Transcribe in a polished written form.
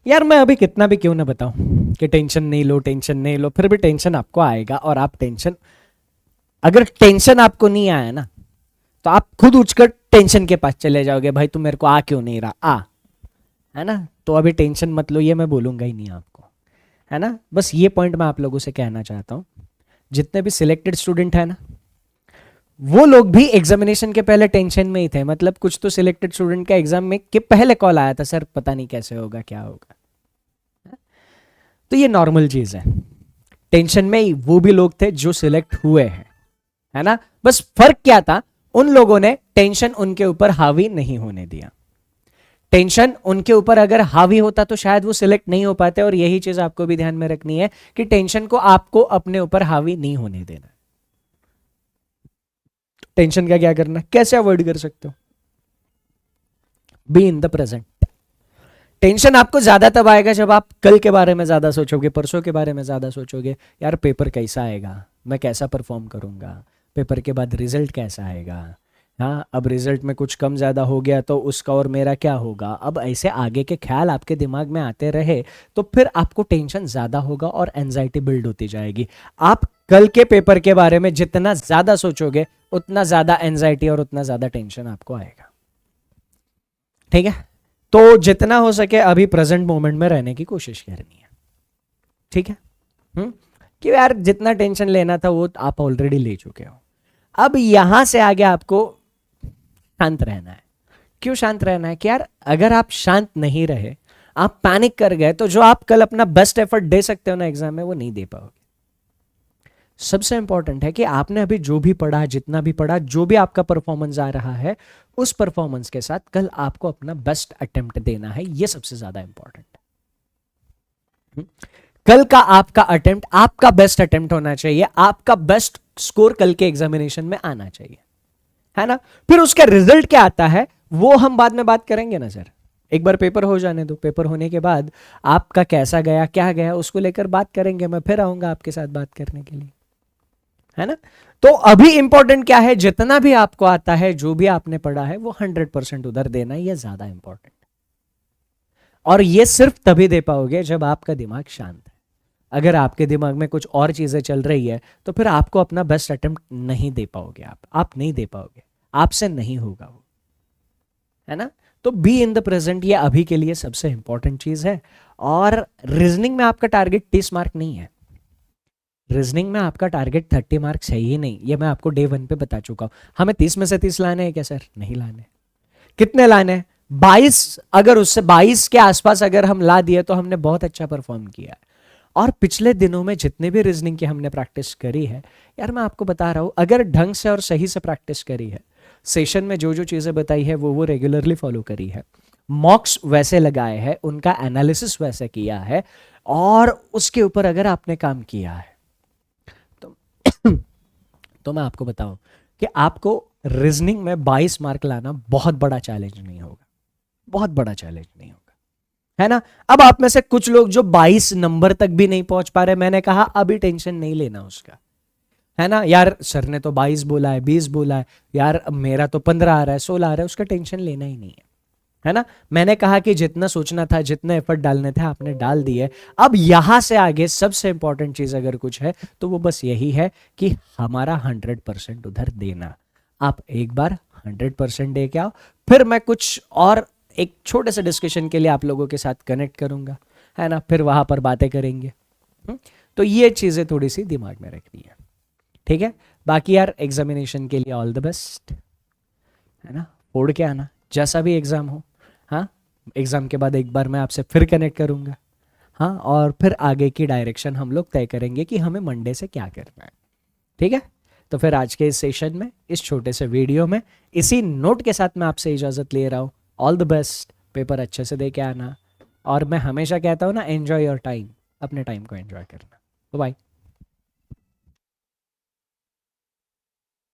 यार मैं अभी कितना भी क्यों ना बताऊं कि टेंशन नहीं लो, टेंशन नहीं लो, फिर भी टेंशन आपको आएगा। और आप टेंशन, अगर टेंशन आपको नहीं आया ना, तो आप खुद उठकर टेंशन के पास चले जाओगे, भाई तू मेरे को आ क्यों नहीं रहा, आ, है ना। तो अभी टेंशन मत लो, ये मैं बोलूंगा ही नहीं आपको, है ना। बस ये पॉइंट मैं आप लोगों से कहना चाहता हूँ। जितने भी सिलेक्टेड स्टूडेंट है ना, वो लोग भी एग्जामिनेशन के पहले टेंशन में ही थे। मतलब कुछ तो सिलेक्टेड स्टूडेंट का एग्जाम में के पहले कॉल आया था, सर पता नहीं कैसे होगा, क्या होगा। तो ये नॉर्मल चीज है। टेंशन में ही वो भी लोग थे जो सिलेक्ट हुए हैं, है ना। बस फर्क क्या था, उन लोगों ने टेंशन उनके ऊपर हावी नहीं होने दिया। टेंशन उनके ऊपर अगर हावी होता तो शायद वो सिलेक्ट नहीं हो पाते। और यही चीज आपको भी ध्यान में रखनी है कि टेंशन को आपको अपने ऊपर हावी नहीं होने देना। टेंशन का क्या करना, कैसे अवॉइड कर सकते हो, be in the present. Tension आपको ज्यादा तब आएगा जब आप कल के बारे में ज्यादा सोचोगे, परसों के बारे में ज्यादा सोचोगे। यार पेपर कैसा आएगा, मैं कैसा परफॉर्म करूंगा, पेपर के बाद रिजल्ट कैसा आएगा, हाँ अब रिजल्ट में कुछ कम ज़्यादा हो गया तो उसका और मेरा क्या होगा। अब ऐसे आगे के ख्याल आपके दिमाग में आते रहे तो फिर आपको टेंशन ज़्यादा होगा और एंजाइटी बिल्ड होती जाएगी। आप कल के पेपर के बारे में जितना ज़्यादा सोचोगे उतना ज़्यादा एंजाइटी और उतना ज़्यादा टेंशन आपको आएगा। ठीक है, तो जितना हो सके अभी प्रेजेंट मोमेंट में रहने की कोशिश करनी है। ठीक है, कि यार जितना टेंशन लेना था वो आप ऑलरेडी ले चुके हो। अब यहां से आगे आपको शांत रहना है। क्यों शांत रहना है, कि यार अगर आप शांत नहीं रहे, आप पैनिक कर गए, तो जो आप कल अपना बेस्ट एफर्ट दे सकते हो ना एग्जाम में, वो नहीं दे पाओगे। सबसे इंपॉर्टेंट है कि आपने अभी जो भी पढ़ा, जितना भी पढ़ा, जो भी आपका परफॉर्मेंस आ रहा है, उस परफॉर्मेंस के साथ कल आपको अपना बेस्ट अटेम्प्ट देना है। यह सबसे ज्यादा इंपॉर्टेंट है। कल का आपका अटेम्प्ट आपका बेस्ट अटेम्प्ट होना चाहिए, आपका बेस्ट स्कोर कल के एग्जामिनेशन में आना चाहिए, है ना। फिर उसका रिजल्ट क्या आता है वो हम बाद में बात करेंगे ना सर। एक बार पेपर हो जाने दो, पेपर होने के बाद आपका कैसा गया, क्या गया, उसको लेकर बात करेंगे। मैं फिर आऊंगा आपके साथ बात करने के लिए, है ना। तो अभी इंपॉर्टेंट क्या है, जितना भी आपको आता है, जो भी आपने पढ़ा है, वो 100% उधर देना, यह ज्यादा इंपॉर्टेंट। और ये सिर्फ तभी दे पाओगे जब आपका दिमाग शांत है। अगर आपके दिमाग में कुछ और चीजें चल रही है तो फिर आपको अपना बेस्ट अटेम्प्ट नहीं दे पाओगे। आप नहीं दे पाओगे, आपसे नहीं होगा वो, है ना। तो बी इन द प्रेजेंट, ये अभी के लिए सबसे इंपॉर्टेंट चीज है। और रीजनिंग में आपका टारगेट 30 मार्क नहीं है। रीजनिंग में आपका टारगेट 30 मार्क्स है ही नहीं, ये मैं आपको डे 1 पे बता चुका हूं। हमें 30 में से 30 लाने हैं क्या सर, नहीं लाने। कितने लाने हैं, 22। अगर उससे 22 के आसपास अगर हम ला दिए तो हमने बहुत अच्छा परफॉर्म किया है। और पिछले दिनों में जितने भी रीजनिंग की हमने प्रैक्टिस करी है, यार मैं आपको बता रहा हूं, अगर ढंग से और सही से प्रैक्टिस करी है, सेशन में जो जो चीजें बताई है वो रेगुलरली फॉलो करी है, मॉक्स वैसे लगाए हैं, उनका एनालिसिस वैसे किया है, और उसके ऊपर अगर आपने काम किया है तो तो मैं आपको बताऊं कि आपको रीजनिंग में 22 मार्क लाना बहुत बड़ा चैलेंज नहीं होगा, बहुत बड़ा चैलेंज नहीं होगा, है ना। अब आप में से कुछ लोग जो 22 नंबर तक भी नहीं पहुंच पा रहे, मैंने कहा अभी टेंशन नहीं लेना उसका, है ना। यार सर ने तो 22 बोला है, 20 बोला है, यार मेरा तो 15 आ रहा है, 16 आ रहा है, उसका टेंशन लेना ही नहीं है ना। मैंने कहा कि जितना सोचना था, जितने एफर्ट डालने थे, आपने डाल दिए। अब यहां से आगे सबसे इंपॉर्टेंट चीज अगर कुछ है तो वो बस यही है कि हमारा 100% उधर देना। आप एक बार 100% दे के आओ, फिर मैं कुछ और एक छोटे से डिस्कशन के लिए आप लोगों के साथ कनेक्ट करूंगा, है ना। फिर वहां पर बातें करेंगे। तो ये चीजें थोड़ी सी दिमाग में रखनी है, ठीक है। बाकी यार एग्जामिनेशन के लिए ऑल द बेस्ट, है ना। फोड़ के आना जैसा भी एग्जाम हो। हाँ, एग्जाम के बाद एक बार मैं आपसे फिर कनेक्ट करूंगा। हाँ, और फिर आगे की डायरेक्शन हम लोग तय करेंगे कि हमें मंडे से क्या करना है, ठीक है। तो फिर आज के इस सेशन में, इस छोटे से वीडियो में, इसी नोट के साथ मैं आपसे इजाजत ले रहा हूँ। ऑल द बेस्ट, पेपर अच्छे से दे के आना। और मैं हमेशा कहता हूँ ना, एंजॉय योर टाइम, अपने टाइम को एंजॉय करना। बाय।